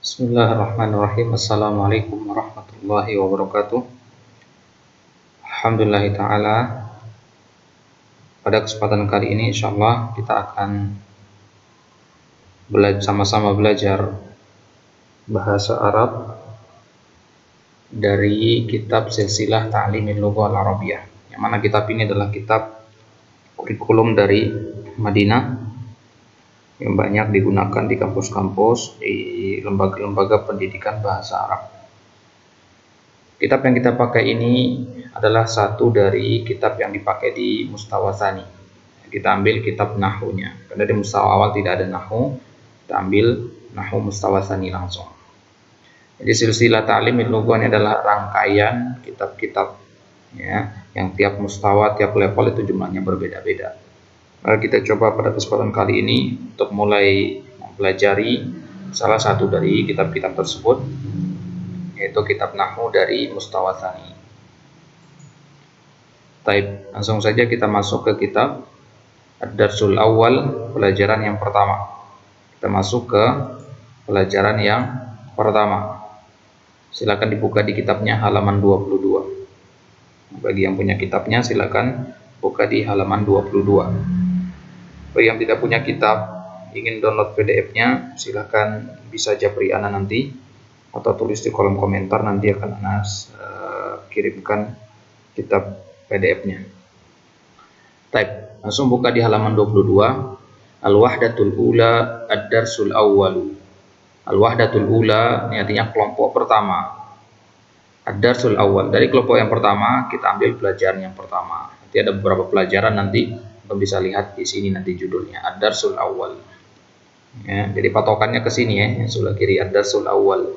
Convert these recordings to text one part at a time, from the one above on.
Bismillahirrahmanirrahim. Assalamualaikum warahmatullahi wabarakatuh. Alhamdulillah ta'ala. Pada kesempatan kali ini insyaallah kita akan sama-sama belajar bahasa Arab dari kitab Silsilah Ta'limil Lughah Al-Arabiyyah. Yang mana kitab ini adalah kitab kurikulum dari Madinah yang banyak digunakan di kampus-kampus, di lembaga-lembaga pendidikan bahasa Arab. Kitab yang kita pakai ini adalah satu dari kitab yang dipakai di Mustawa Tsani. Kita ambil kitab nahwunya. Karena di mustawa awal tidak ada nahwu, kita ambil nahwu Mustawa Tsani langsung. Jadi silsilah Ta'limil Lughah ini adalah rangkaian kitab-kitab ya, yang tiap mustawa, tiap level itu jumlahnya berbeda-beda. Mari kita coba pada kesempatan kali ini untuk mulai mempelajari salah satu dari kitab-kitab tersebut, yaitu kitab nahwu dari Mustawa Tsani. Baik, langsung saja kita masuk ke kitab Ad-Darsul Awal, pelajaran yang pertama. Kita masuk ke pelajaran yang pertama. Silakan dibuka di kitabnya halaman 22. Bagi yang punya kitabnya silakan buka di halaman 22. Bagi yang tidak punya kitab, ingin download PDF-nya, silahkan bisa japri Ana nanti atau tulis di kolom komentar, nanti akan Ana kirimkan kitab PDF-nya. Baik, langsung buka di halaman 22. Al-Wahdatul Ula Ad-Darsul Awwalu. Al-Wahdatul Ula ini artinya kelompok pertama. Ad-Darsul Awwal, dari kelompok yang pertama kita ambil pelajaran yang pertama. Nanti ada beberapa pelajaran, nanti Anda bisa lihat di sini nanti judulnya Ad-Darsul Awwal. Ya, jadi patokannya ke sini ya, yang sebelah kiri Ad-Darsul Awwal.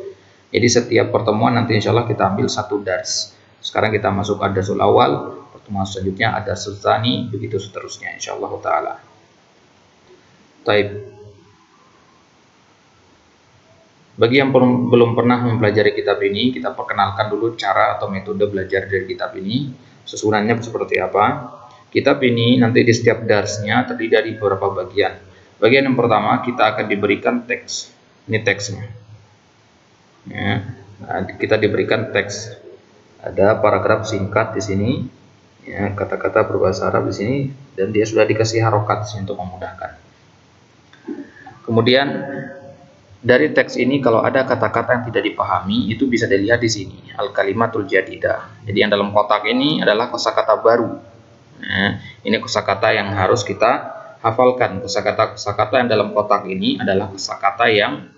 Jadi setiap pertemuan nanti insya Allah kita ambil satu dars. Sekarang kita masuk Ad-Darsul Awwal, pertemuan selanjutnya Ad-Darsul Tsani, begitu seterusnya insya Allah taala. Baik. Bagi yang belum pernah mempelajari kitab ini, kita perkenalkan dulu cara atau metode belajar dari kitab ini. Susunannya seperti apa? Kitab ini nanti di setiap darsnya terdiri dari beberapa bagian. Bagian yang pertama kita akan diberikan teks. Ini teksnya. Ya, nah, kita diberikan teks. Ada paragraf singkat di sini, ya, kata-kata berbahasa Arab di sini, dan dia sudah dikasih harokat untuk memudahkan. Kemudian dari teks ini kalau ada kata-kata yang tidak dipahami itu bisa dilihat di sini, al-kalimatul jadidah. Jadi yang dalam kotak ini adalah kosakata baru. Nah, ini kosakata yang harus kita hafalkan. Kosakata yang dalam kotak ini adalah kosakata yang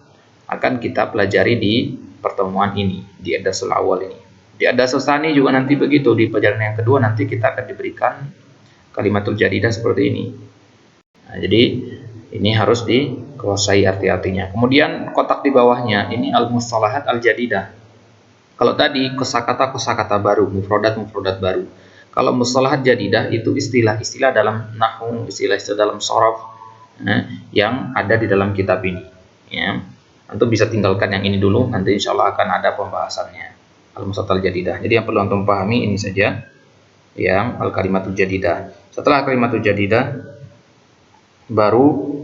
akan kita pelajari di pertemuan ini, di Ad-Darsul Awal ini. Di Ad-Darsul Tsani juga nanti begitu, di pelajaran yang kedua nanti kita akan diberikan kalimatul jadidah seperti ini. Nah, jadi ini harus dikuasai arti-artinya. Kemudian kotak di bawahnya ini al-mustalahat al-jadidah. Kalau tadi kosakata baru, mufradat baru. Kalau mustalahat jadidah itu istilah-istilah dalam nahwu, istilah-istilah dalam shorof yang ada di dalam kitab ini. Ya. Antum bisa tinggalkan yang ini dulu, nanti insya Allah akan ada pembahasannya. Al-mustalahat jadidah. Jadi yang perlu antum pahami ini saja, yang al-kalimatul jadidah. Setelah kalimatul jadidah, baru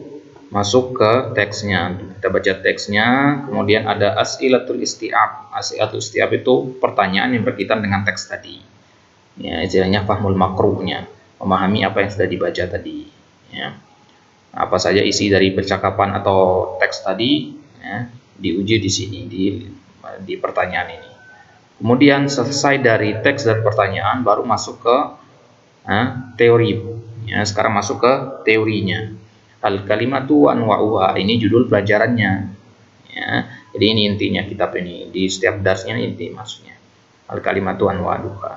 masuk ke teksnya. Kita baca teksnya, kemudian ada as'ilatul isti'ab. As'ilatul isti'ab itu pertanyaan yang berkaitan dengan teks tadi. Ya, istilahnya fahmul makruhnya, memahami apa yang sudah dibaca tadi. Ya. Apa saja isi dari percakapan atau teks tadi, ya, diuji di sini di pertanyaan ini. Kemudian selesai dari teks dan pertanyaan, baru masuk ke teori. Ya, sekarang masuk ke teorinya. Al-kalimatu wa anwa'uha, ini judul pelajarannya. Ya, jadi ini intinya kitab ini. Di setiap darsnya ini inti maksudnya. Al-kalimatu wa anwa'uha.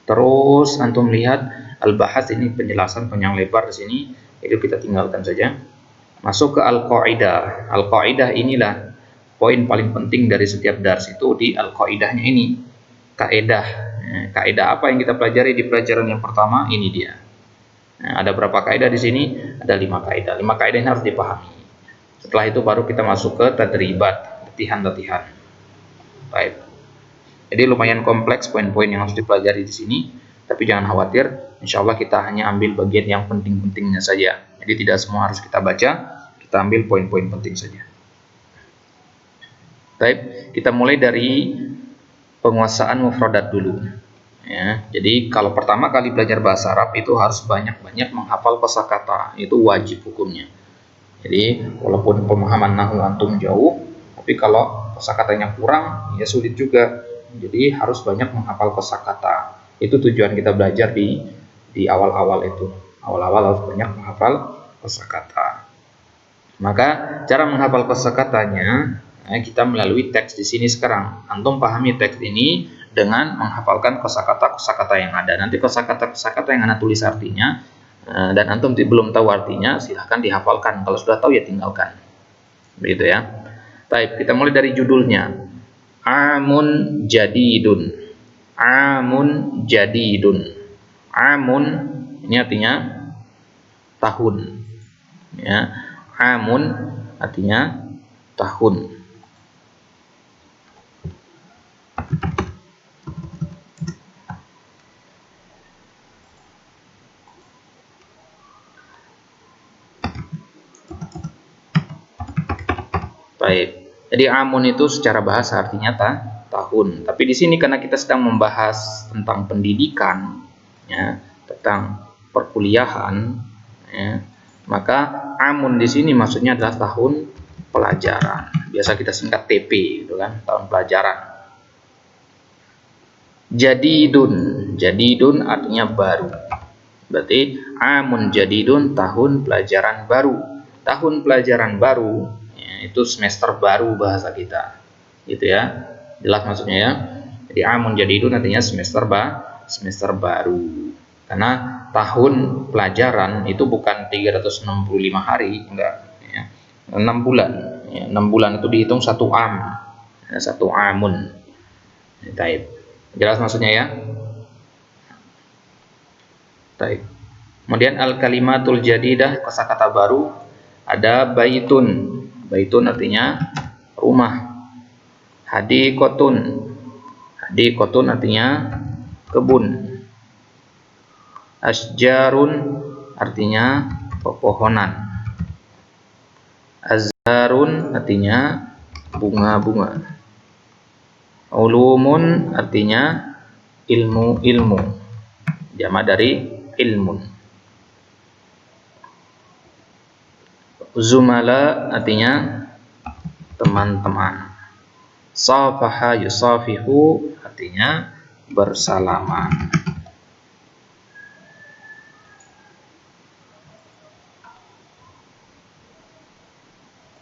Terus antum lihat al-bahas, ini penjelasan panjang lebar di sini, itu kita tinggalkan saja. Masuk ke al-qaidah. Al-qaidah inilah poin paling penting dari setiap dars itu di al-qaidahnya ini. Kaidah. Kaidah apa yang kita pelajari di pelajaran yang pertama ini dia. Nah, ada berapa kaidah di sini? Ada 5 kaidah. 5 kaidah ini harus dipahami. Setelah itu baru kita masuk ke tadribat, latihan-latihan. Baik. Jadi lumayan kompleks poin-poin yang harus dipelajari di sini, tapi jangan khawatir, insya Allah kita hanya ambil bagian yang penting-pentingnya saja. Jadi tidak semua harus kita baca, kita ambil poin-poin penting saja. Baik, kita mulai dari penguasaan mufradat dulu. Ya, jadi kalau pertama kali belajar bahasa Arab itu harus banyak-banyak menghafal kosakata, itu wajib hukumnya. Jadi walaupun pemahaman nahwu antum jauh, tapi kalau kosakatanya kurang, ya sulit juga. Jadi harus banyak menghafal kosakata. Itu tujuan kita belajar di awal-awal itu. Awal-awal harus banyak menghafal kosakata. Maka cara menghafal kosakatanya kita melalui teks di sini sekarang. Antum pahami teks ini dengan menghafalkan kosakata-kosakata yang ada. Nanti kosakata-kosakata yang Anda tulis artinya dan antum belum tahu artinya, silahkan dihafalkan. Kalau sudah tahu ya tinggalkan. Begitu ya. Baik, kita mulai dari judulnya. Amun jadidun. Amun jadidun. Amun ini artinya tahun. Ya. Amun artinya tahun. Baik. Jadi amun itu secara bahasa artinya tahun. Tapi di sini karena kita sedang membahas tentang pendidikan, ya, tentang perkuliahan, ya, maka amun di sini maksudnya adalah tahun pelajaran. Biasa kita singkat TP, gitu kan, tahun pelajaran. Jadidun artinya baru. Berarti amun jadidun, tahun pelajaran baru. Tahun pelajaran baru, ya, itu semester baru bahasa kita, gitu ya. Jelas maksudnya ya. Jadi amun jadidun artinya semester baru. Karena tahun pelajaran itu bukan 365 hari, enggak, ya. 6 bulan. Ya, 6 bulan itu dihitung satu am. Ya, satu amun. Taib. Jelas maksudnya ya? Taib. Kemudian al-kalimatul jadidah, kosakata baru, ada baitun. Baitun artinya rumah. Hadiqotun. Hadiqotun artinya kebun. Asjarun artinya pepohonan. Azharun artinya bunga-bunga. Ulumun artinya ilmu-ilmu. Jamak dari ilmun. Zumala artinya teman-teman. Safaha yusafihu artinya bersalaman.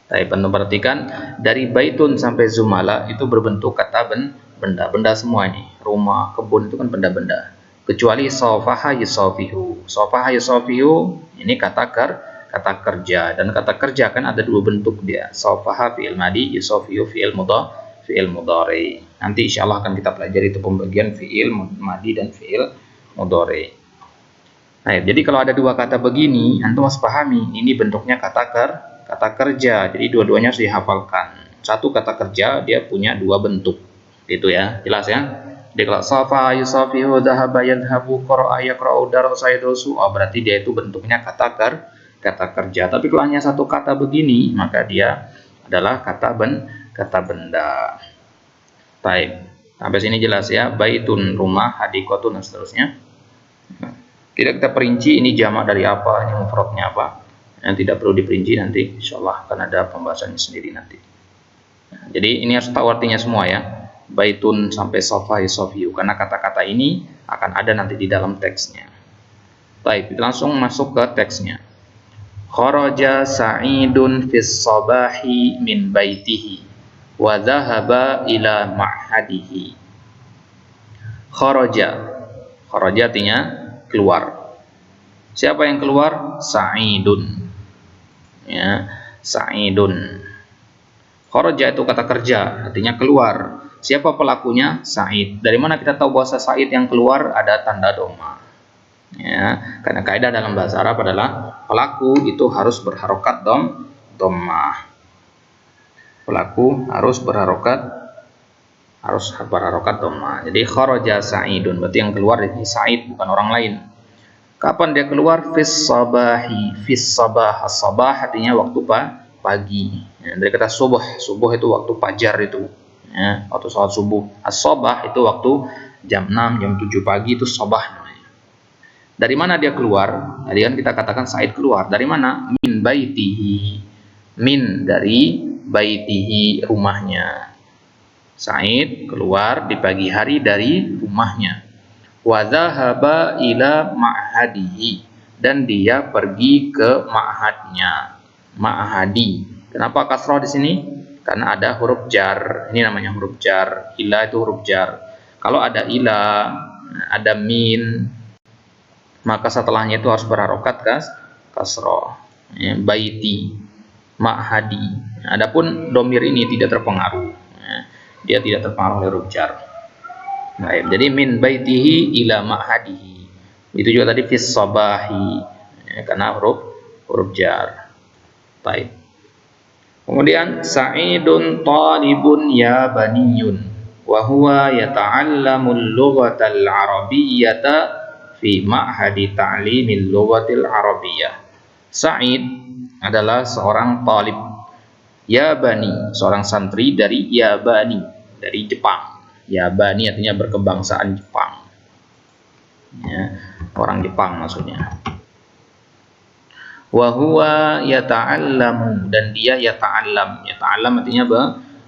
Tapi perlu perhatikan, dari baitun sampai zumala itu berbentuk kata benda-benda semua ini. Rumah, kebun itu kan benda-benda. Kecuali safaha yusafihu. Safaha yusafihu ini kata kerja, dan kata kerja kan ada dua bentuk dia. Safaha fi'il madi, yusafihu fi'il mudhari. Nanti insyaallah akan kita pelajari itu pembagian fi'il madi dan fi'il mudhari. Nah, jadi kalau ada dua kata begini, antum harus pahami ini bentuknya kata kerja. Jadi dua-duanya harus dihafalkan. Satu kata kerja dia punya dua bentuk. Gitu ya. Jelas ya? Jadi kalau safa yusafihu dhahaba yadhhabu qara'a yaqra'u darasa yadrusu, berarti dia itu bentuknya kata kerja. Tapi kalau hanya satu kata begini, maka dia adalah kata benda. Baik. Sampai sini jelas ya. Baitun rumah, hadiqatun dan seterusnya. Tidak kita perinci ini jamak dari apa, ini mufradnya apa. Yang tidak perlu diperinci, nanti insyaallah akan ada pembahasannya sendiri nanti. Nah, jadi ini harus tahu artinya semua ya. Baitun sampai sofa yusafiyu, karena kata-kata ini akan ada nanti di dalam teksnya. Baik, kita langsung masuk ke teksnya. Kharaja Sa'idun fis sabahi min baitihi wa dhahaba ila ma'hadihi. Kharaja artinya keluar. Siapa yang keluar? Sa'idun. Ya, Sa'idun. Kharaja itu kata kerja, artinya keluar. Siapa pelakunya? Sa'id. Dari mana kita tahu bahasa Sa'id yang keluar? Ada tanda doma. Ya, karena kaidah dalam bahasa Arab adalah pelaku itu harus berharokat dhammah. Pelaku harus berharokat dhammah. Jadi kharaja Sa'idun, berarti yang keluar ini Sa'id, bukan orang lain. Kapan dia keluar? Fis sabahi. Fis sabah. As-sabah artinya waktu pagi. Ya, dari kata subuh, subuh itu waktu fajar itu. Ya, waktu sholat subuh. As-sobah itu waktu jam 6, jam 7 pagi itu sobah namanya. Dari mana dia keluar? Tadi kan kita katakan Sa'id keluar. Dari mana? Min baitihi. Min dari baitihi, rumahnya. Sa'id keluar di pagi hari dari rumahnya. Wa dzahaba ila ma'hadihi, dan dia pergi ke ma'hadnya. Ma'hadi. Kenapa kasrah di sini? Karena ada huruf jar. Ini namanya huruf jar. Ila itu huruf jar. Kalau ada ila, ada min, maka setelahnya itu harus berharokat kasrah. Ya, baiti, ma'hadi. Adapun domir ini tidak terpengaruh. Ya, dia tidak terpengaruh oleh huruf jar. Baik, jadi min baitihi ila ma'hadihi. Itu juga tadi fis sabahi, ya, karena huruf jar. Baik. Kemudian Sa'idun talibun ya baniyun wa huwa yata'allamul lughatal arabiyyata fi ma'hadi ta'limil lughatil arabiyyah. Sa'id adalah seorang talib Yabani, seorang santri dari Yabani, dari Jepang. Yabani artinya berkebangsaan Jepang. Ya, orang Jepang maksudnya. Wa huwa yata'allamu, dan dia yata'allam. Yata'allam artinya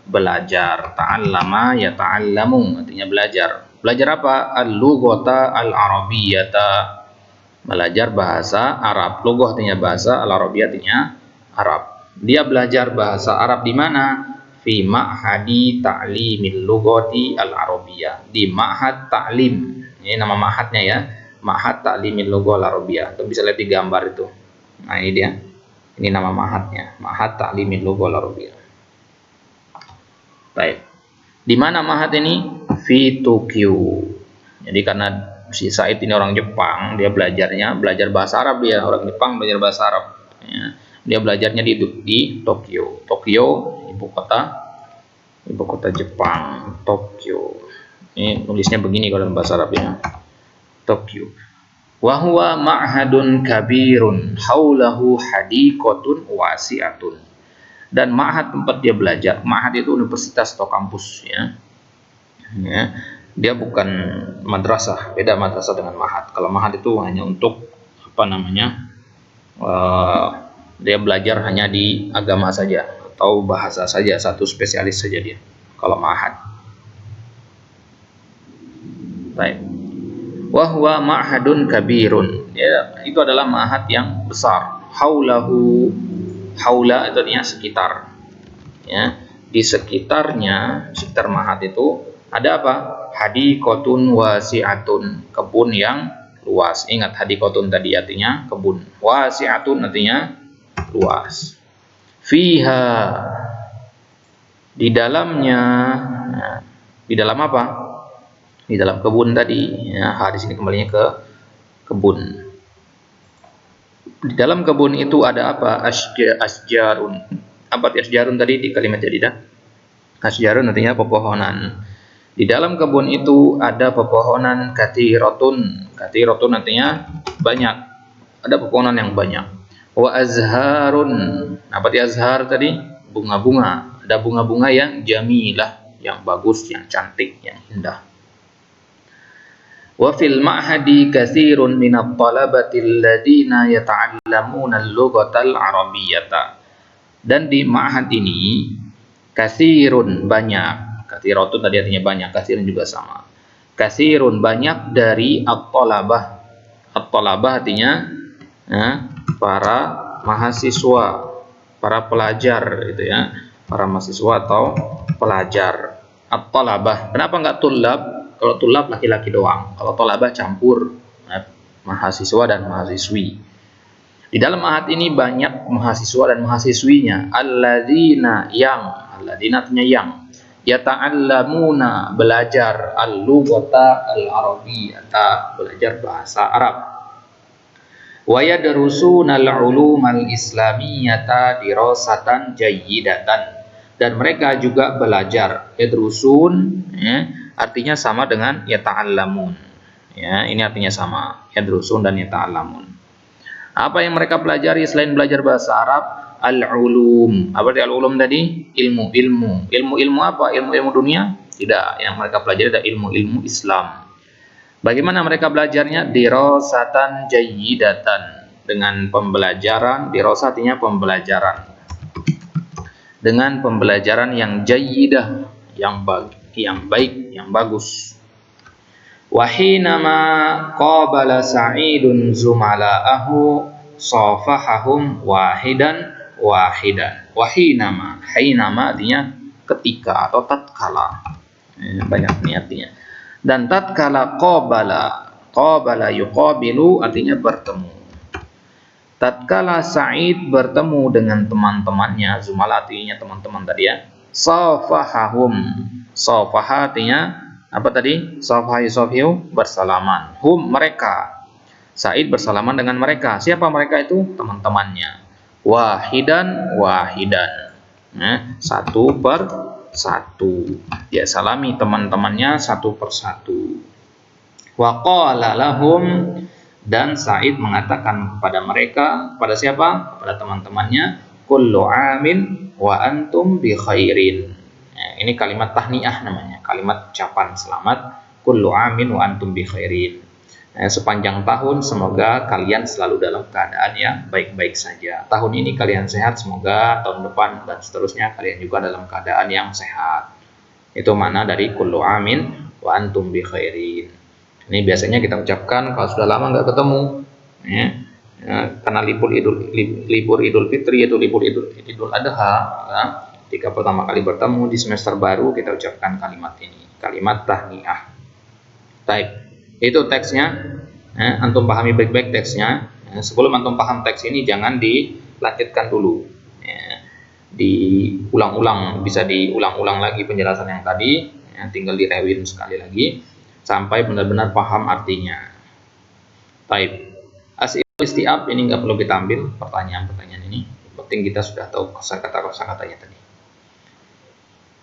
belajar. Ta'allama yata'allamu artinya belajar. Belajar apa? Al-lughata al-arabiyyata. Belajar bahasa Arab. Lughah artinya bahasa, al-arabiyyah artinya Arab. Dia belajar bahasa Arab di mana? Fi ma'hadi ta'limil lughati al-arabiyyah. Di ma'had ta'lim. Ini nama ma'hadnya ya. Ma'had ta'limil lughah al-arabiyyah. Itu bisa lihat di gambar itu. Nah, ini dia. Ini nama ma'hadnya. Ma'had ta'limil lughah al-arabiyyah. Baik. Di mana ma'had ini? Fi Tokyo. Jadi karena si Said ini orang Jepang, dia belajar bahasa Arab, dia orang Jepang belajar bahasa Arab. Ya. Dia belajarnya di Tokyo. Tokyo ibu kota Jepang, Tokyo. Ini tulisnya begini kalau dalam bahasa Arabnya. Tokyo. Wa huwa ma'hadun kabirun haulahu hadiqatun wasi'atun. Dan ma'had tempat dia belajar. Ma'had itu universitas atau kampus ya. Ya. Dia bukan madrasah, beda madrasah dengan ma'had. Kalau ma'had itu hanya untuk dia belajar hanya di agama saja atau bahasa saja, satu spesialis saja dia. Kalau ma'had. Baik. Wa huwa ma'hadun kabirun. Ya, itu adalah ma'had yang besar. Haulahu, haula itu artinya sekitar. Ya, di sekitarnya, sekitar ma'had itu ada apa? Hadiqatun wasi'atun, kebun yang luas. Ingat hadiqatun tadi artinya kebun. Wasi'atun artinya luas. Fiha, di dalamnya, di dalam apa? Di dalam kebun tadi. Ya, di sini kembalinya ke kebun. Di dalam kebun itu ada apa? Asjarun. Apa asjarun tadi di kalimat jadidah? Asjarun artinya pepohonan. Di dalam kebun itu ada pepohonan katsiratun. Katsiratun artinya banyak. Ada pepohonan yang banyak. Wa azharun. Apa arti azhar tadi? Bunga-bunga. Ada bunga-bunga yang jamilah, yang bagus, yang cantik, yang indah. Wa fil ma'hadi katsirun minat talabati alladziina yata'allamuna al-lughatal arabiyyata. Dan di ma'had ini katsirun banyak. Katsiratun tadi artinya banyak, katsirun juga sama. Katsirun banyak dari at-talabah. At-talabah artinya para mahasiswa, para pelajar gitu ya, para mahasiswa atau pelajar. At-talabah. Kenapa enggak tulab? Kalau tulab laki-laki doang. Kalau talabah campur mahasiswa dan mahasiswi. Di dalam ma'had ini banyak mahasiswa dan mahasiswinya. Alladzina artinya yang yata'allamuna belajar al-lughata al-arabiyyata, belajar bahasa Arab. Wa yadrusuna al-ulumal islamiyyata dirasatan jayyidatan, dan mereka juga belajar. Yadrusun artinya sama dengan yata'allamun. Ya, ini artinya sama. Yadrusun dan yata'allamun. Apa yang mereka pelajari selain belajar bahasa Arab? Al-ulum. Apa arti al-ulum tadi? Ilmu-ilmu. Ilmu-ilmu apa? Ilmu-ilmu dunia? Tidak. Yang mereka pelajari adalah ilmu-ilmu Islam. Bagaimana mereka belajarnya? Dirasatan jayyidatan. Dengan pembelajaran, dirasa artinya pembelajaran. Dengan pembelajaran yang jayyidah, yang baik, yang bagus. Wahinama qabala Sa'idun zumala'ahu safahahum wahidan. Wahinama, hainama artinya ketika atau tatkala. Banyak nih artinya. Dan tatkala qabala yuqabilu artinya bertemu. Tatkala Sa'id bertemu dengan teman-temannya, zumala artinya teman-teman tadi ya. Safahahum. Safaha artinya apa tadi? Safaha yusafihu bersalaman. Hum mereka. Sa'id bersalaman dengan mereka. Siapa mereka itu? Teman-temannya. Wahidan. Satu per satu. Dia salami teman-temannya satu per satu. Wa qala lahum, dan Sa'id mengatakan kepada mereka, pada siapa? Kepada teman-temannya, kullu amin wa antum bi khairin. Ini kalimat tahniah namanya, kalimat ucapan selamat. Kullu amin wa antum bi khairin. Sepanjang tahun semoga kalian selalu dalam keadaan yang baik-baik saja. Tahun ini kalian sehat, semoga tahun depan dan seterusnya kalian juga dalam keadaan yang sehat. Itu makna dari kullu amin wa antum bi khairin. Ini biasanya kita ucapkan kalau sudah lama nggak ketemu, ya, karena libur Idul Fitri atau libur Idul Adha. Ya, ketika pertama kali bertemu di semester baru kita ucapkan kalimat ini, kalimat tahniah. Type. Itu teksnya. Antum pahami baik-baik teksnya. Sebelum antum paham teks ini jangan dilanjutkan dulu. Diulang-ulang, bisa diulang-ulang lagi penjelasan yang tadi. Tinggal direwin sekali lagi sampai benar-benar paham artinya. Baik. As'ilul isti'ab ini nggak perlu kita ambil pertanyaan-pertanyaan ini. Penting kita sudah tahu kosakata-kosakatanya tadi.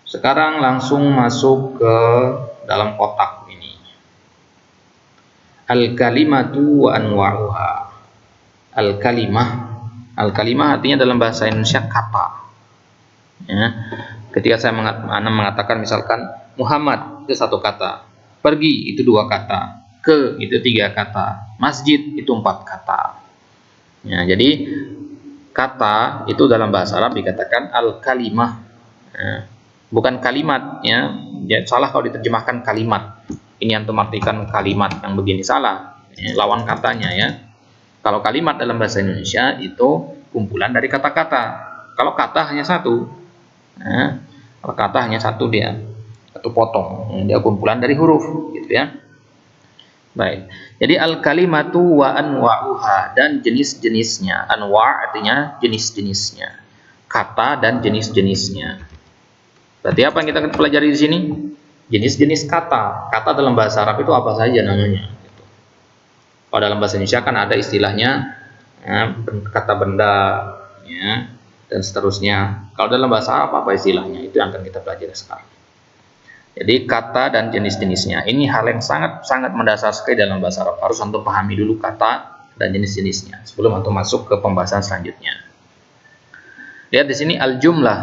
Sekarang langsung masuk ke dalam kotak ini. Al-kalimatu wa anwa'uha. Al-kalimah artinya dalam bahasa Indonesia kata. Ya. Ketika saya mengatakan misalkan Muhammad itu satu kata, pergi itu dua kata, ke itu tiga kata, masjid itu empat kata. Ya, jadi kata itu dalam bahasa Arab dikatakan al-kalimah. Ya, bukan kalimat, ya. Salah kalau diterjemahkan kalimat. Ini antum artikan kalimat yang begini salah. Ya, lawan katanya ya. Kalau kalimat dalam bahasa Indonesia itu kumpulan dari kata-kata. Kalau kata hanya satu. Ya, kalau kata hanya satu dia satu potong, dia kumpulan dari huruf gitu ya. Baik. Jadi al-kalimatu wa anwa'uha, dan jenis-jenisnya. Anwa' artinya jenis-jenisnya. Kata dan jenis-jenisnya. Berarti apa yang kita pelajari di sini? Jenis-jenis kata. Kata dalam bahasa Arab itu apa saja namanya? Kalau dalam bahasa Indonesia kan ada istilahnya ya, kata benda, ya, dan seterusnya. Kalau dalam bahasa Arab apa istilahnya? Itu yang akan kita pelajari sekarang. Jadi kata dan jenis-jenisnya. Ini hal yang sangat mendasar sekali dalam bahasa Arab. Harus antum pahami dulu kata dan jenis-jenisnya sebelum antum masuk ke pembahasan selanjutnya. Lihat di sini al-jumlah.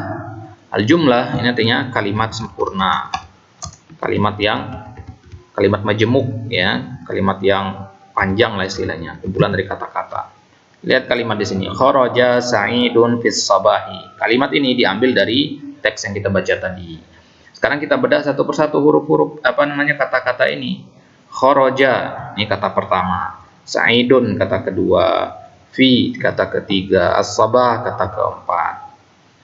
Al-jumlah ini artinya kalimat sempurna. Kalimat majemuk ya, kalimat yang panjang lah istilahnya, kumpulan dari kata-kata. Lihat kalimat di sini. Kharaja Sa'idun fis sabahi. Kalimat ini diambil dari teks yang kita baca tadi. Sekarang kita bedah satu persatu huruf-huruf kata-kata ini. Kharaja ini kata pertama, Sa'idun kata kedua, fi kata ketiga, as-sabah kata keempat.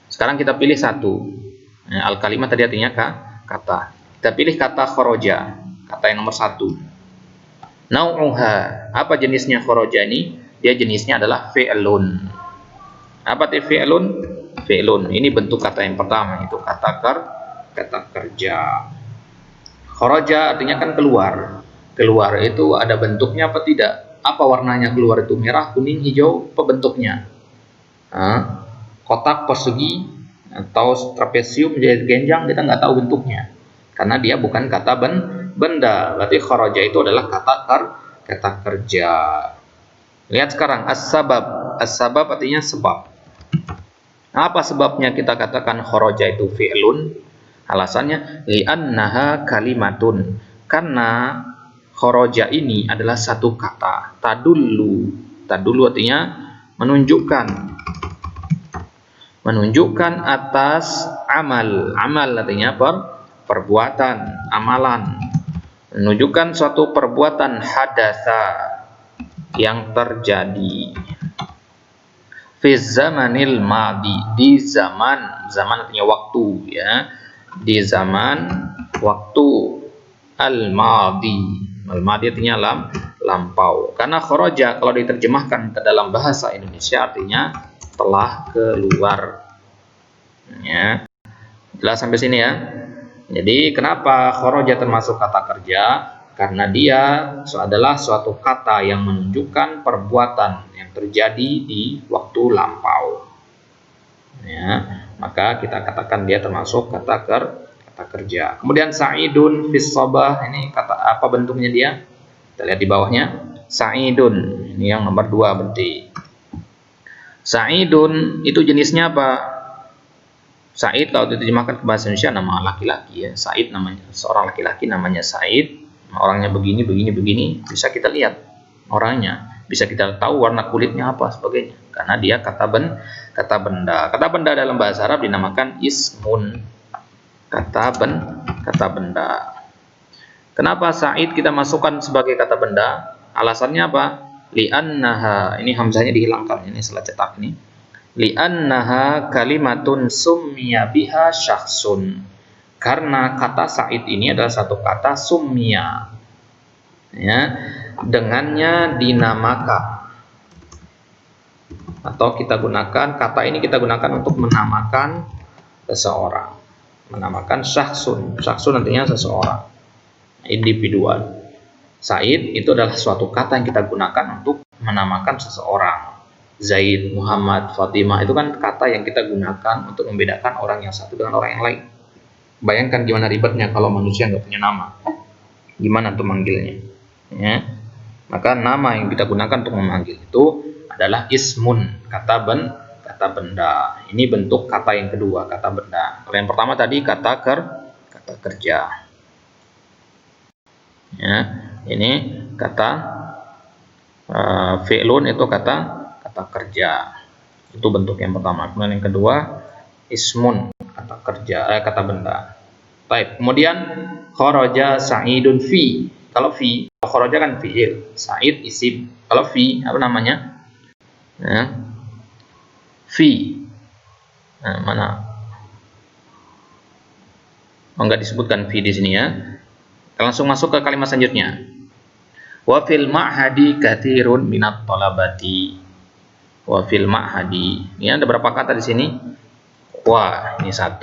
Sekarang kita pilih satu. Al-kalimat tadi artinya kata. Kita pilih kata kharaja, kata yang nomor satu. Nau'uha, apa jenisnya kharaja ini? Dia jenisnya adalah fi'lun. Apa itu fi'lun? Fi'lun ini bentuk kata yang pertama, itu kata kerja. Kharaja artinya kan keluar. Keluar itu ada bentuknya apa tidak? Apa warnanya keluar itu? Merah, kuning, hijau, apa bentuknya? Kotak, persegi, atau trapesium, jadi genjang, kita nggak tahu bentuknya. Karena dia bukan kata benda. Berarti kharaja itu adalah kata kerja. Lihat sekarang as-sabab. As-sabab artinya sebab. Apa sebabnya kita katakan kharaja itu fi'lun? Alasannya li'annaha kalimatun. Karena kharaja ini adalah satu kata. Tadullu. Tadullu artinya menunjukkan. Menunjukkan atas amal. Amal artinya perbuatan, amalan. Menunjukkan suatu perbuatan hadatsa yang terjadi. Fi zamanil madi, di zaman artinya waktu ya, di zaman waktu al-madi artinya lampau, karena kharaja kalau diterjemahkan ke dalam bahasa Indonesia artinya telah keluar ya. Jelas sampai sini ya. Jadi kenapa kharaja termasuk kata kerja? Karena dia adalah suatu kata yang menunjukkan perbuatan yang terjadi di waktu lampau. Ya, maka kita katakan dia termasuk kata kerja. Kemudian sa'idun fis sabah, ini kata apa bentuknya dia? Kita lihat di bawahnya. Sa'idun, ini yang nomor 2 berarti. Sa'idun itu jenisnya apa? Said kalau diterjemahkan ke bahasa Indonesia nama laki-laki ya. Said namanya seorang laki-laki namanya Said. Orangnya begini, bisa kita lihat orangnya, bisa kita tahu warna kulitnya apa sebagainya, karena dia kata benda. Kata benda dalam bahasa Arab dinamakan ismun, kata benda. Kenapa Said kita masukkan sebagai kata benda? Alasannya apa? Li'annaha, ini hamzahnya dihilangkan, ini salah cetak ini. Li'annaha kalimatun summiya biha syakhsun. Karena kata Said ini adalah satu kata summiya, ya, dengannya dinamakan, atau kita gunakan kata ini kita gunakan untuk menamakan seseorang, menamakan syakhsun. Syakhsun artinya seseorang, individual. Said itu adalah suatu kata yang kita gunakan untuk menamakan seseorang. Zaid, Muhammad, Fatimah itu kan kata yang kita gunakan untuk membedakan orang yang satu dengan orang yang lain. Bayangkan gimana ribetnya kalau manusia nggak punya nama, gimana tuh manggilnya ya. Maka nama yang kita gunakan untuk memanggil itu adalah ismun, kata benda. Ini bentuk kata yang kedua, kata benda. Kalau yang pertama tadi kata kerja ya. Ini kata fi'lun, itu kata kerja, itu bentuk yang pertama. Kemudian yang kedua ismun, kata kerja, kata benda. Baik. Kemudian kharaja sa'idun fi. Kalau fi, kharaja kan fi'il, sa'id isim. Kalau fi apa namanya? Ya. Fi. Nah, mana? Oh, enggak disebutkan fi di sini ya. Kita langsung masuk ke kalimat selanjutnya. Wa fil ma'hadi katsirun minat talabati. Wa fil ma'hadi. Ini ada berapa kata di sini? Wa, ini 1,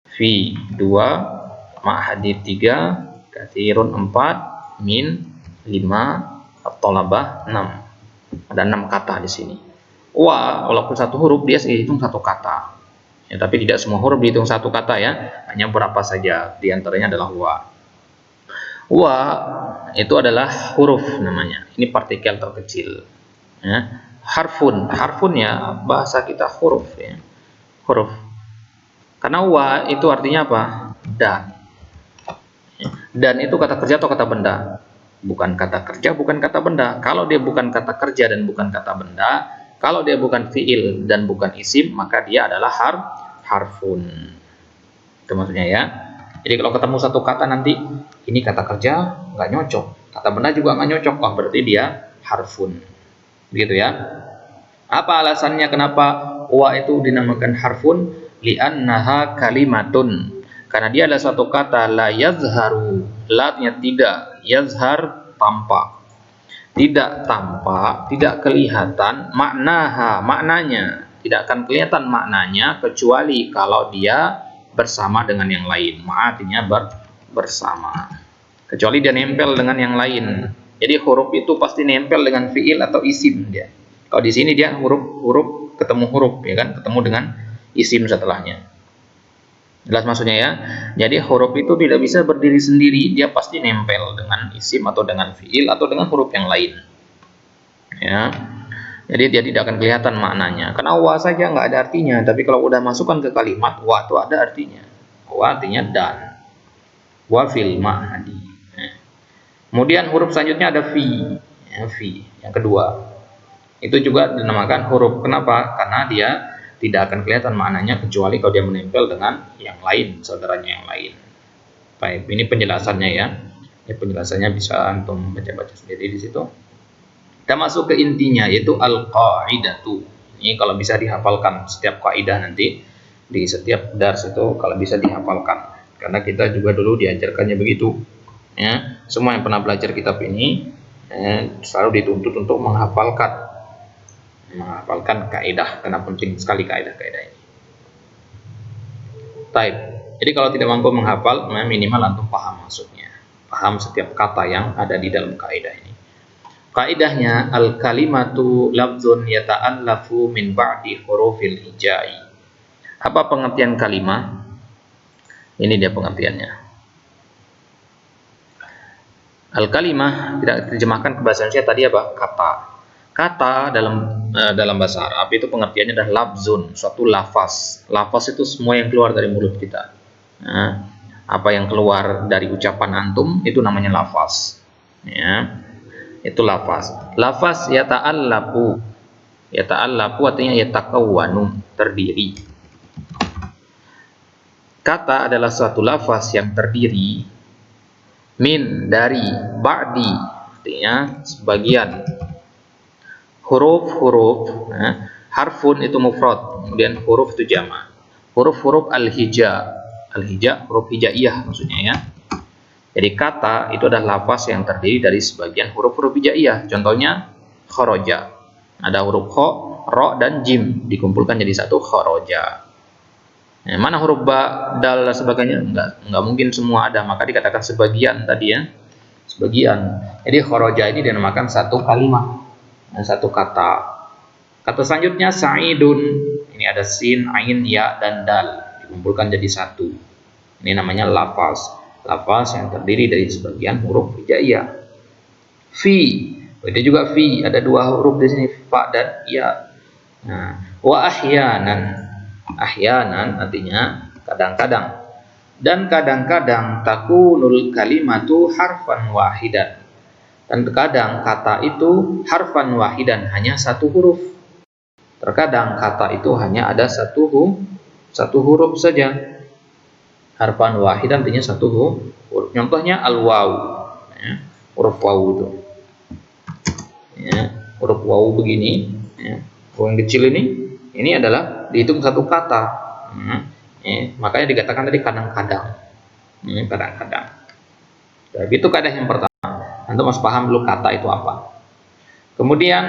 fi 2, ma'hadi 3, katsirun 4, min 5, at-talabah 6. Ada 6 kata di sini. Wa walaupun satu huruf dia dihitung satu kata. Ya, tapi tidak semua huruf dihitung satu kata ya. Hanya beberapa saja. Di antaranya adalah wa. Wa itu adalah huruf namanya. Ini partikel terkecil. Ya. Harfun ya bahasa kita huruf ya. Huruf. Karena wa itu artinya apa? Dan. Dan itu kata kerja atau kata benda? Bukan kata kerja, bukan kata benda. Kalau dia bukan kata kerja dan bukan kata benda, kalau dia bukan fi'il dan bukan isim, maka dia adalah harfun. Itu maksudnya ya. Jadi kalau ketemu satu kata nanti, ini kata kerja nggak nyocok, kata benda juga nggak nyocok, berarti dia harfun. Begitu ya. Apa alasannya kenapa wa itu dinamakan harfun? Li'annaha kalimatun. Karena dia adalah suatu kata la yazharu. La-nya tidak, yazhar tampak. Tidak tampak, tidak kelihatan, maknanya tidak akan kelihatan maknanya kecuali kalau dia bersama dengan yang lain. Artinya bersama. Kecuali dia nempel dengan yang lain. Jadi huruf itu pasti nempel dengan fiil atau isim dia. Kalau di sini dia huruf ketemu huruf ya kan, ketemu dengan isim setelahnya. Jelas maksudnya ya. Jadi huruf itu tidak bisa berdiri sendiri, dia pasti nempel dengan isim atau dengan fiil atau dengan huruf yang lain. Ya. Jadi dia tidak akan kelihatan maknanya. Karena wa saja nggak ada artinya. Tapi kalau udah masukkan ke kalimat, wa itu ada artinya. Wa artinya dan. Wa fil ma'hadi. Kemudian huruf selanjutnya ada fi. Ya, fi yang kedua. Itu juga dinamakan huruf. Kenapa? Karena dia tidak akan kelihatan maknanya kecuali kalau dia menempel dengan yang lain, saudaranya yang lain. Baik, ini penjelasannya ya. Ini penjelasannya bisa antum baca-baca sendiri di situ. Kita masuk ke intinya yaitu al-qaidatu. Ini kalau bisa dihafalkan setiap kaidah nanti di setiap dars itu kalau bisa dihafalkan. Karena kita juga dulu diajarkannya begitu. Ya, semua yang pernah belajar kitab ini selalu dituntut untuk menghafalkan kaidah, karena penting sekali kaidah-kaidah ini. Taib. Jadi kalau tidak mampu menghafal, minimal antum paham maksudnya, paham setiap kata yang ada di dalam kaidah ini. Kaidahnya al-kalimatu lafzun yata'allafu min ba'di hurufil hijai. Apa pengertian kalimat? Ini dia pengertiannya. Al-kalimah tidak terjemahkan ke bahasa Indonesia tadi apa? Kata. Kata dalam bahasa Arab itu pengertiannya adalah lafzun, suatu lafaz. Lafaz itu semua yang keluar dari mulut kita. Nah, apa yang keluar dari ucapan antum itu namanya lafaz. Ya. Itu lafaz. Lafaz yata'allafu. Yata'allafu artinya yatakawwanu, terdiri. Kata adalah suatu lafaz yang terdiri min, dari, ba'di artinya sebagian, huruf-huruf. Harfun itu mufrad, kemudian huruf itu jamak. Huruf-huruf al-hija. Al-hija huruf hijaiyah maksudnya ya. Jadi kata itu adalah lafaz yang terdiri dari sebagian huruf-huruf hijaiyah. Contohnya kharaja. Ada huruf kha, ra dan jim dikumpulkan jadi satu kharaja. Nah, mana huruf ba, dal dan sebagainya? Enggak mungkin semua ada, maka dikatakan sebagian tadi ya. Sebagian. Jadi kharaja ini dinamakan satu kalimat. Satu kata. Kata selanjutnya sa'idun. Ini ada sin, ain, ya dan dal dikumpulkan jadi satu. Ini namanya lafaz. Lafaz yang terdiri dari sebagian huruf hijaiyah. Fi, itu juga fi, ada dua huruf di sini, fa dan ya. Nah, wa ahyanan. Ahyanan artinya kadang-kadang. Dan kadang-kadang takunul kalimatu harfan wahidan. Dan terkadang kata itu harfan wahidan, hanya satu huruf. Terkadang kata itu hanya ada satu huruf saja. Harfan wahidan artinya satu huruf. Contohnya al-waw, ya, huruf waw itu. Ya, huruf waw begini, ya, huruf yang kecil ini adalah dihitung satu kata. Ya, makanya dikatakan tadi kadang-kadang. Kadang-kadang. Nah, itu kaidah yang pertama. Antum harus paham dulu kata itu apa. Kemudian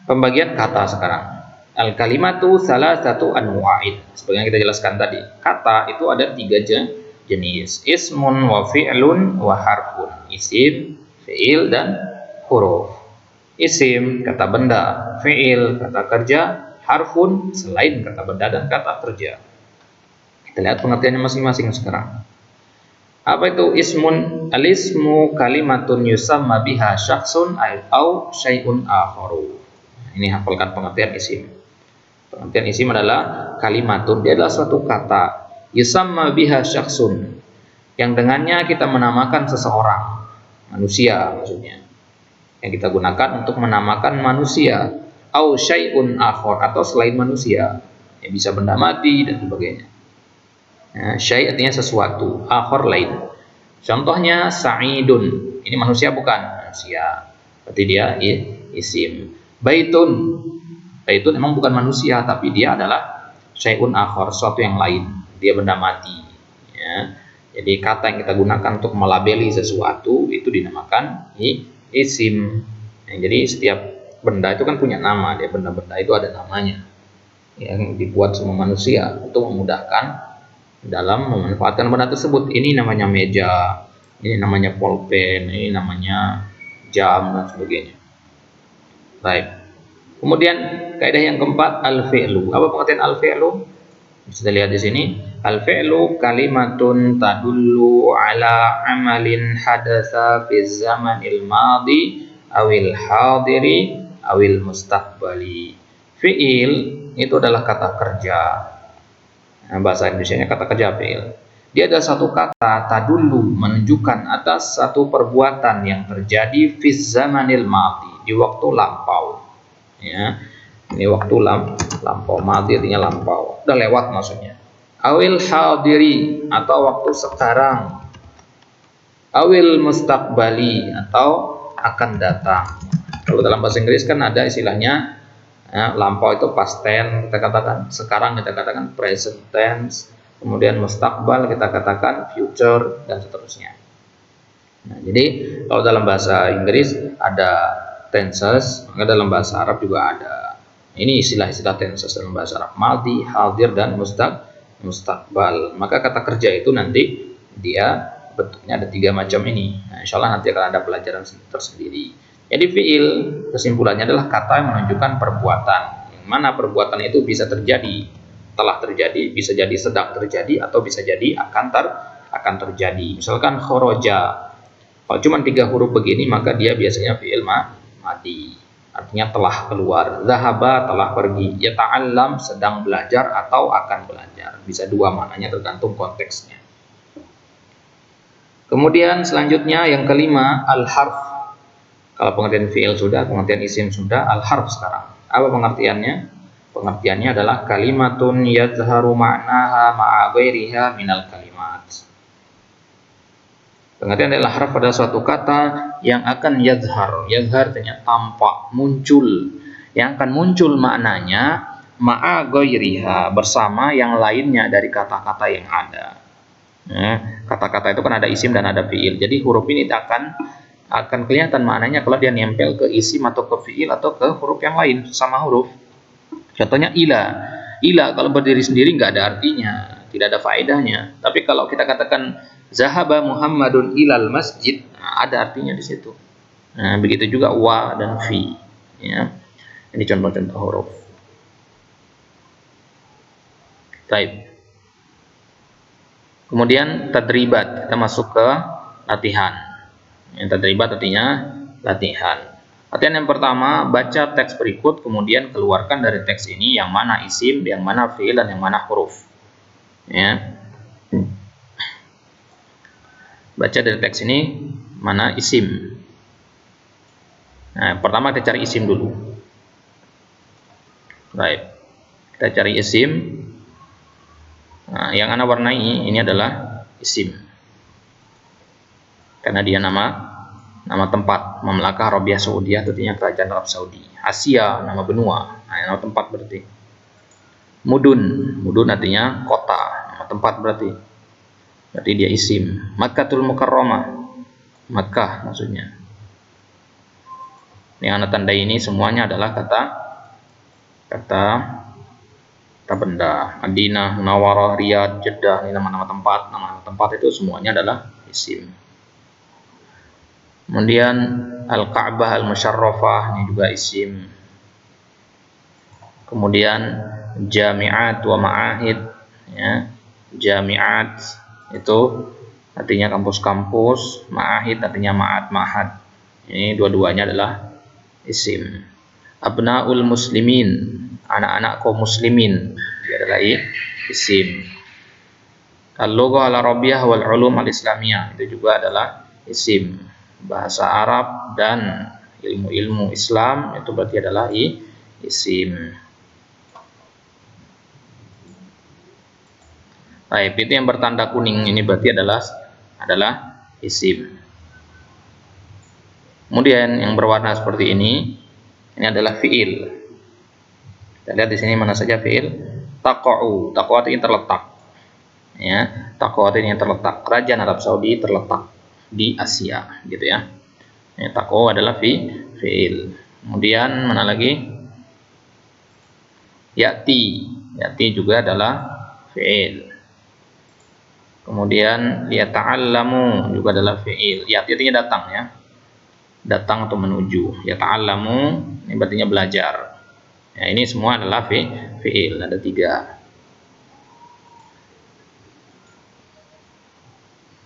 pembagian kata sekarang. Al-kalimatu salah satu anwa'in. Seperti yang kita jelaskan tadi. Kata itu ada 3 jenis. Ismun wa fi'lun wa harfun. Isim, fi'il dan huruf. Isim kata benda, fi'il kata kerja, harfun selain kata benda dan kata kerja. Kita lihat pengertiannya masing-masing sekarang. Apa itu ismun? Al-ismu kalimatun yusamma biha syakhsun au syai'un akharu. Ini hafalkan pengertian isim. Pengertian isim adalah kalimatun, dia adalah suatu kata yusamma biha syakhsun, yang dengannya kita menamakan seseorang, manusia maksudnya. Yang kita gunakan untuk menamakan manusia, au syai'un akhar, atau selain manusia. Ya, bisa benda mati dan sebagainya. Nah, syai' artinya sesuatu, akhar lain. Contohnya sa'idun, ini manusia bukan? Manusia. Berarti dia isim. Baitun. Baitun memang bukan manusia, tapi dia adalah syai'un akhar, sesuatu yang lain. Dia benda mati. Ya. Jadi kata yang kita gunakan untuk melabeli sesuatu itu dinamakan isim. Ya, jadi setiap benda itu kan punya nama. Dia benda-benda itu ada namanya. Yang dibuat sama manusia untuk memudahkan dalam memanfaatkan benda tersebut. Ini namanya meja, ini namanya pulpen, ini namanya jam dan sebagainya. Baik. Kemudian kaidah yang keempat al-fi'lu. Apa pengertian al-fi'lu? Bisa dilihat di sini. Al-fi'lu kalimatun tadullu ala amalin hadatsa fi zamanil madi awil hadiri awil mustaqbali. Fi'il itu adalah kata kerja. Nah, bahasa Indonesianya kata kerja fi'il. Dia adalah satu kata tadullu, menunjukkan atas satu perbuatan yang terjadi fi zamanil madi, di waktu lampau. Ya, ini waktu lampau, madi artinya lampau, udah lewat maksudnya. Awil hadiri, atau waktu sekarang. Awil mustaqbali, atau akan datang. Kalau dalam bahasa Inggris kan ada istilahnya, ya, lampau itu past tense kita katakan, sekarang kita katakan present tense, kemudian mustaqbal kita katakan future, dan seterusnya. Nah, jadi kalau dalam bahasa Inggris ada tenses, maka dalam bahasa Arab juga ada. Ini istilah-istilah tenses dalam bahasa Arab: madi, hadir, dan mustaqbal. Maka kata kerja itu nanti dia bentuknya ada 3 macam ini. Nah, insya Allah nanti akan ada pelajaran tersendiri. Jadi fi'il kesimpulannya adalah kata yang menunjukkan perbuatan, yang mana perbuatan itu bisa terjadi, telah terjadi, bisa jadi sedang terjadi, atau bisa jadi akan terjadi. Misalkan khoroja, kalau cuma 3 huruf begini maka dia biasanya fi'il madi, artinya telah keluar. Zahaba, telah pergi. Yata'allam, sedang belajar atau akan belajar. Bisa 2 maknanya tergantung konteksnya. Kemudian selanjutnya yang kelima, al-harf. Kalau pengertian fi'il sudah, pengertian isim sudah, al-harf sekarang. Apa pengertiannya? Pengertiannya adalah kalimatun yadharu ma'naha ma'a ghairiha minal kalimat. Pengertian adalah harf pada suatu kata yang akan yadhar. Yadhar artinya tampak, muncul. Yang akan muncul maknanya ma'a ghairiha, bersama yang lainnya dari kata-kata yang ada. Kata-kata itu kan ada isim dan ada fi'il. Jadi huruf ini akan kelihatan maknanya kalau dia nempel ke isim atau ke fi'il atau ke huruf yang lain, sama huruf. Contohnya ila kalau berdiri sendiri nggak ada artinya, tidak ada faedahnya. Tapi kalau kita katakan zahaba Muhammadun ilal masjid, nah, ada artinya di situ. Nah, begitu juga wa dan fi. Ya. Ini contoh-contoh huruf. Baik. Kemudian tadribat, kita masuk ke latihan. Yang tadribat artinya latihan. Latihan yang pertama, baca teks berikut, kemudian keluarkan dari teks ini yang mana isim, yang mana fi'il, dan yang mana huruf. Ya. Baca dari teks ini mana isim. Nah, pertama kita cari isim dulu. Baik. Kita cari isim. Nah, yang ana warnai ini adalah isim. Karena dia nama tempat, Mamlakah Arabiyah Saudiyah, artinya kerajaan Arab Saudi. Asia, nama benua, nah, nama tempat berarti. Mudun artinya kota, nama tempat berarti dia isim. Makkatul Mukarramah, Makkah maksudnya. Yang anda tandai ini semuanya adalah kata benda. Madinah, Munawarah, Riyadh, Jeddah, ini nama-nama tempat. Nama-nama tempat itu semuanya adalah isim. Kemudian Al-Ka'bah Al-Musyarrafah, ini juga isim. Kemudian Jami'at wa Ma'ahid, ya. Jami'at itu artinya kampus-kampus, Ma'ahid artinya ma'had. Ini dua-duanya adalah isim. Abnaul Muslimin, anak-anak kaum muslimin, dia adalah isim. Al-Lughah Al-Arabiyah wal Ulum Al-Islamiyah, itu juga adalah isim. Bahasa Arab dan ilmu-ilmu Islam itu berarti adalah isim. Baik, itu yang bertanda kuning ini berarti adalah isim. Kemudian yang berwarna seperti ini adalah fi'il. Kita lihat di sini mana saja fi'il. Taqa'u artinya terletak. Ya, taqa'u artinya terletak. Kerajaan Arab Saudi terletak di Asia, gitu ya. Taqa'u adalah fi'il. Kemudian mana lagi? Ya'ti juga adalah fi'il. Kemudian yata'allamu juga adalah fi'il. Ya'ti artinya datang, ya. Datang atau menuju. Yata'allamu ini berarti belajar. Ya, ini semua adalah fi'il. Ada 3.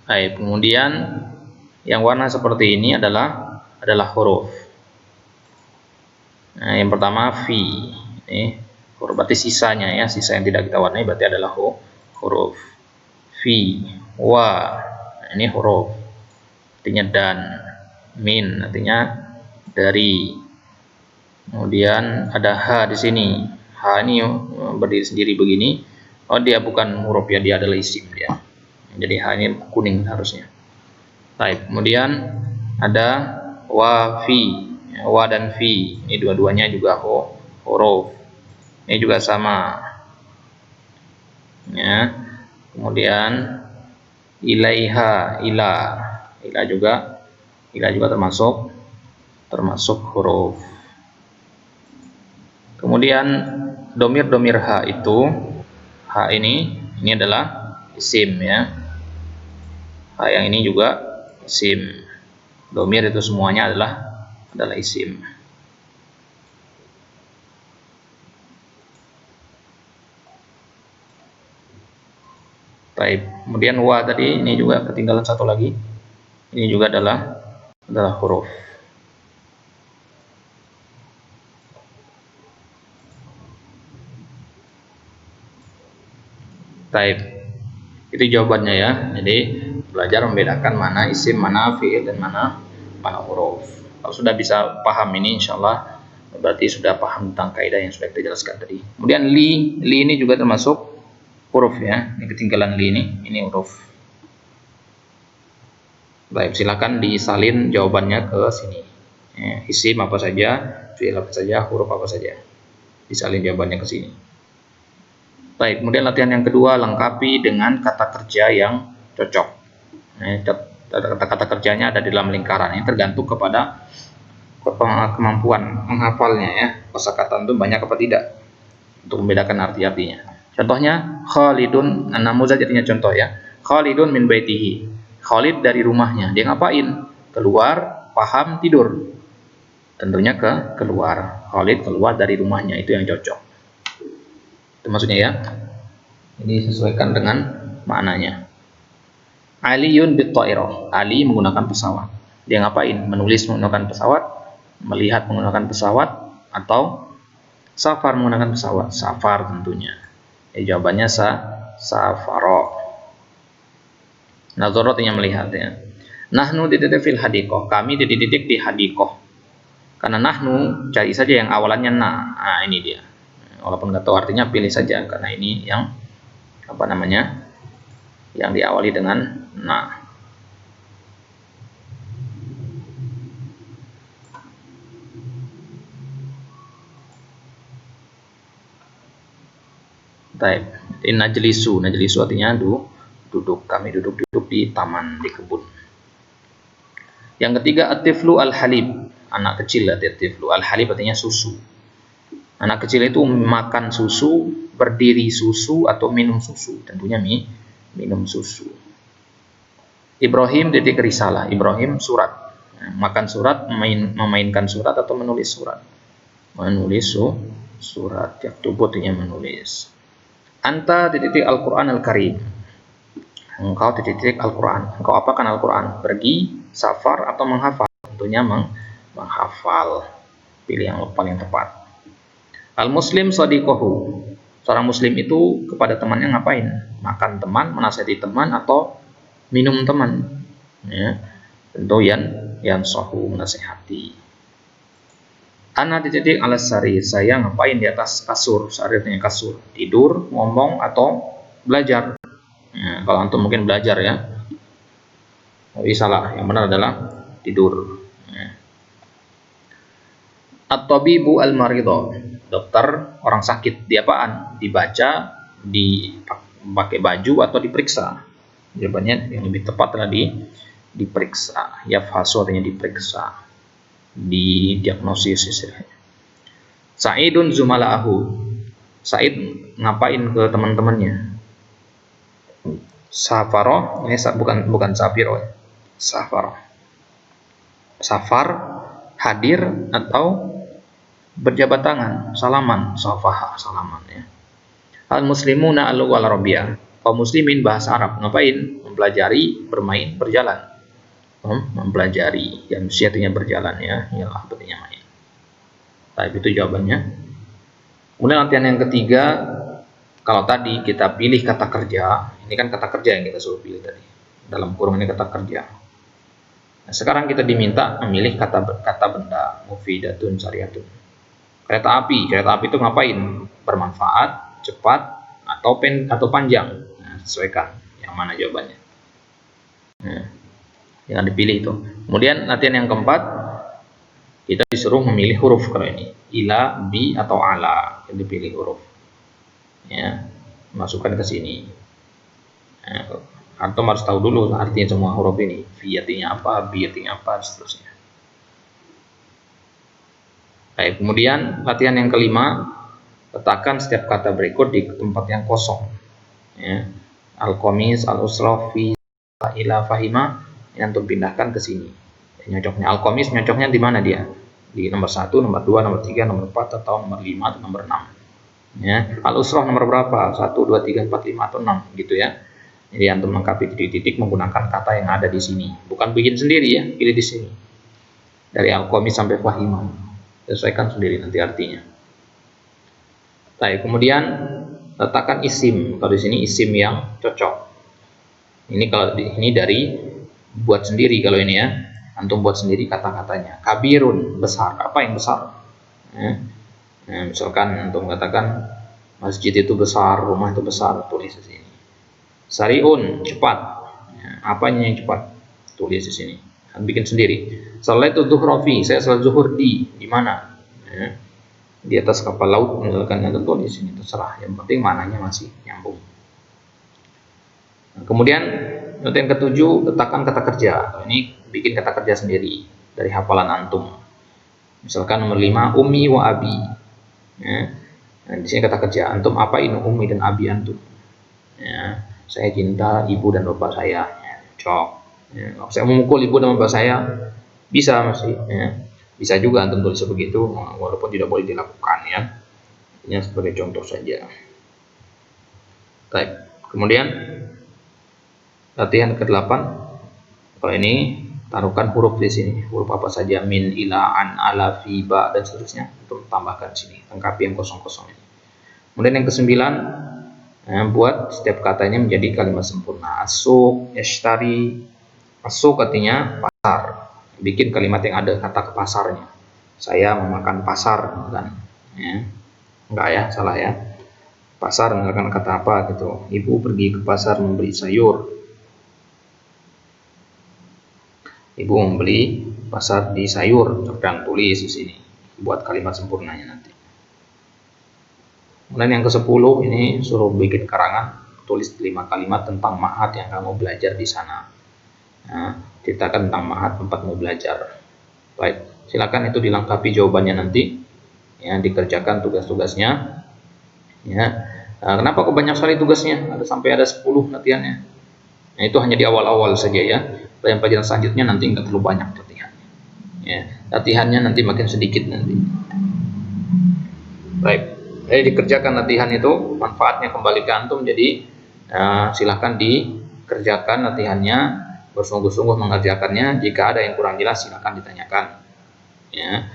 Baik, kemudian yang warna seperti ini adalah huruf. Nah, yang pertama fi. Ini huruf berarti sisanya ya, sisa yang tidak kita warnai berarti adalah huruf. Fi, wa. Nah, ini huruf. Artinya dan. Min artinya dari. Kemudian ada H di sini. H ini berdiri sendiri begini. Oh, dia bukan huruf ya, dia adalah isim dia. Jadi H ini kuning harusnya. Baik, kemudian ada wa fi. Wa dan fi. Ini dua-duanya juga huruf. Ini juga sama. Ya. Kemudian ilaiha, ila juga termasuk huruf. Kemudian domir ha itu, ha ini adalah isim ya. Ha yang ini juga isim. Domir itu semuanya adalah isim. Baik. Kemudian wa tadi ini juga ketinggalan satu lagi. Ini juga adalah huruf. Baik. Itu jawabannya ya. Jadi belajar membedakan mana isim, mana fi'il, dan mana huruf. Kalau sudah bisa paham ini, insya Allah berarti sudah paham tentang kaidah yang sudah kita jelaskan tadi. Kemudian li ini juga termasuk huruf ya. Ini ketinggalan li ini huruf. Baik, silakan disalin jawabannya ke sini. Isim apa saja, fi'il apa saja, huruf apa saja. Disalin jawabannya ke sini. Baik, kemudian latihan yang kedua, lengkapi dengan kata kerja yang cocok. Kata-kata kerjanya ada di dalam lingkaran. Ini tergantung kepada kemampuan menghafalnya ya. Kosakata itu banyak apa tidak untuk membedakan arti-artinya. Contohnya Khalidun, namuzaj artinya contoh ya. Khalidun min baitihi. Khalid dari rumahnya. Dia ngapain? Keluar, paham, tidur. Tentunya keluar. Khalid keluar dari rumahnya, itu yang cocok. Itu maksudnya ya. Jadi sesuaikan dengan maknanya. Aliyun bit-ta'irah. Ali menggunakan pesawat. Dia ngapain? Menulis menggunakan pesawat, melihat menggunakan pesawat, atau safar menggunakan pesawat. Safar tentunya. Jawabannya safaro. Nazarot yang melihat ya. Nahnu titik fil hadikoh. Kami titik di hadikoh. Karena nahnu cari saja yang awalannya na. Nah, ini dia. Walaupun nggak tahu artinya, pilih saja karena ini yang yang diawali dengan na. Baik, ini najlisu artinya duduk. Kami duduk di taman, di kebun. Yang ketiga, at-tiflu al-halib. Anak kecil, at-tiflu al-halib artinya susu. Anak kecil itu makan susu, berdiri susu, atau minum susu. Tentunya minum susu. Ibrahim titik risalah. Ibrahim surat. Makan surat, memainkan surat, atau menulis surat. Menulis surat. Yaktubu artinya menulis. Anta titik Al-Quran Al-Karim. Engkau titik Al-Quran. Engkau apakan Al-Quran? Pergi, safar, atau menghafal? Tentunya menghafal. Pilih yang paling tepat. Al-Muslim sadiqohu. Seorang muslim itu kepada temannya ngapain? Makan teman, menasihati teman, atau minum teman. Ya. Tentu yang sohu, menasihati. Ana titik alas sari. Saya ngapain di atas kasur? Sari artinya kasur. Tidur, ngomong, atau belajar. Ya, kalau antum mungkin belajar ya. Tapi salah. Yang benar adalah tidur. Ya. At-tabibu al-maridho. Dokter orang sakit. Di apaan? Dibaca, dipakai baju, atau diperiksa? Jawabannya yang lebih tepat adalah diperiksa. Yafhasu artinya diperiksa, didiagnosis istilahnya. Sa'idun zumala'ahu. Sa'id ngapain ke teman-temannya? Safaro, ini bukan safiro ya. Safar, hadir, atau berjabat tangan, salaman, safaha, salaman ya. Al-muslimuna al-lughal arabiyah. Kaum muslimin bahasa Arab. Ngapain? Mempelajari, bermain, berjalan. Mempelajari, yang artinya berjalan ya, ialah artinya main. Baik, itu jawabannya. Kemudian latihan yang ketiga, kalau tadi kita pilih kata kerja, ini kan kata kerja yang kita suruh pilih tadi. Dalam kurung ini kata kerja. Nah, sekarang kita diminta memilih kata benda, mufidatun syariatun. Kereta api itu ngapain? Bermanfaat, cepat, atau panjang. Nah, sesuaikan yang mana jawabannya. Nah, jangan dipilih itu. Kemudian latihan yang keempat, kita disuruh memilih huruf kalau ini. Ila, bi, atau ala. Jadi pilih huruf. Ya, masukkan ke sini. Antum harus tahu dulu artinya semua huruf ini. Vi artinya apa, bi artinya apa, seterusnya. Baik, kemudian latihan yang kelima, letakkan setiap kata berikut di tempat yang kosong. Ya. Al-Qamis, al-Usra, fi, ila, fahima, yang antum pindahkan ke sini. Nyocoknya Al-Qamis, nyocoknya di mana dia? Di nomor 1, nomor 2, nomor 3, nomor 4, atau nomor 5, atau nomor 6. Ya, al-usrah nomor berapa? 1, 2, 3, 4, 5, atau 6 gitu ya. Jadi antum lengkapi titik-titik menggunakan kata yang ada di sini. Bukan bikin sendiri ya, pilih di sini. Dari al-qamis sampai fahimah. Sesuaikan sendiri nanti artinya. Baik, kemudian letakkan isim. Kalau di sini isim yang cocok. Ini dari buat sendiri kalau ini ya. Antum buat sendiri kata-katanya. Kabirun, besar. Apa yang besar? Nah, misalkan antum katakan masjid itu besar, rumah itu besar, tulis di sini. Sariun, cepat. Apanya yang cepat? Tulis di sini. Bikin sendiri. Salatu dhuhra fi, saya salat zuhur di mana? Di atas kapal laut, misalkan antum tulis di sini, terserah. Yang penting mananya masih nyambung. Nah, kemudian yang ketujuh, letakkan kata kerja. Ini bikin kata kerja sendiri dari hafalan antum. Misalkan nomor 5, ummi wa abi. Ya. Nah, di sini kata kerja antum apain ummi dan abi antum. Ya, saya cinta ibu dan bapak saya. Ya, cocok. Ya, saya memukul ibu dan bapak saya bisa masih. Ya. Bisa juga antum tulis begitu, walaupun tidak boleh dilakukan ya. Ini sebagai contoh saja. Baik. Kemudian latihan ke-8. Kalau ini taruhkan huruf di sini, huruf apa saja, min, ila, an, ala, fi, ba, dan seterusnya. Untuk tambahkan sini, lengkapi yang kosong-kosong ini. Kemudian yang ke-9, buat setiap katanya menjadi kalimat sempurna. Asuk, yashtari. Asuk artinya pasar. Bikin kalimat yang ada kata ke pasarnya. Saya memakan pasar, kan? Ya. Enggak ya, salah ya. Pasar misalkan kata apa gitu. Ibu pergi ke pasar membeli sayur. Ibu membeli pasar di sayur, sedang tulis di sini. Buat kalimat sempurnanya nanti. Kemudian yang ke-10 ini suruh bikin karangan, tulis 5 kalimat tentang ma'had yang kamu belajar di sana. Nah, ceritakan tentang ma'had tempat mau belajar. Baik, silakan itu dilengkapi jawabannya nanti. Ya, dikerjakan tugas-tugasnya. Ya. Nah, kenapa kok banyak sekali tugasnya? Sampai ada 10 latihannya. Nah, itu hanya di awal-awal saja ya. Pelajaran selanjutnya nanti nggak terlalu banyak latihannya. Ya, latihannya nanti makin sedikit nanti. Baik, jadi dikerjakan latihan itu, manfaatnya kembali ke antum. Jadi silahkan dikerjakan latihannya, bersungguh-sungguh mengerjakannya. Jika ada yang kurang jelas silahkan ditanyakan. Ya,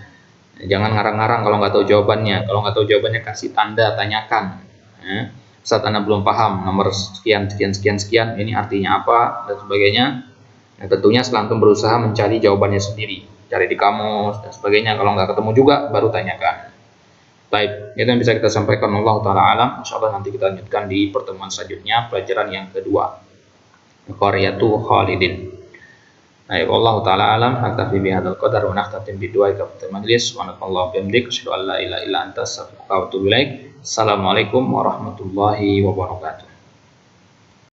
jangan ngarang-ngarang kalau nggak tahu jawabannya. Kalau nggak tahu jawabannya kasih tanda tanyakan. Ya. Saat Anda belum paham nomor sekian, ini artinya apa dan sebagainya. Nah, tentunya setelah antum berusaha mencari jawabannya sendiri, cari di kamus dan sebagainya. Kalau nggak ketemu juga, baru tanyakan. Baik, itu yang bisa kita sampaikan. Allah Ta'ala alam. Insyaallah nanti kita lanjutkan di pertemuan selanjutnya, pelajaran yang kedua, Qaryatu Khalidin. Baik, Allah Ta'ala alam. Naktafi bihadzal qadar wa nakhtatim bidu'a kafatul majlis. Wa nasallahu bihamdik, asyhadu an la ilaha illa anta, astaghfiruka wa atubu ilaik. Assalamualaikum warahmatullahi wabarakatuh.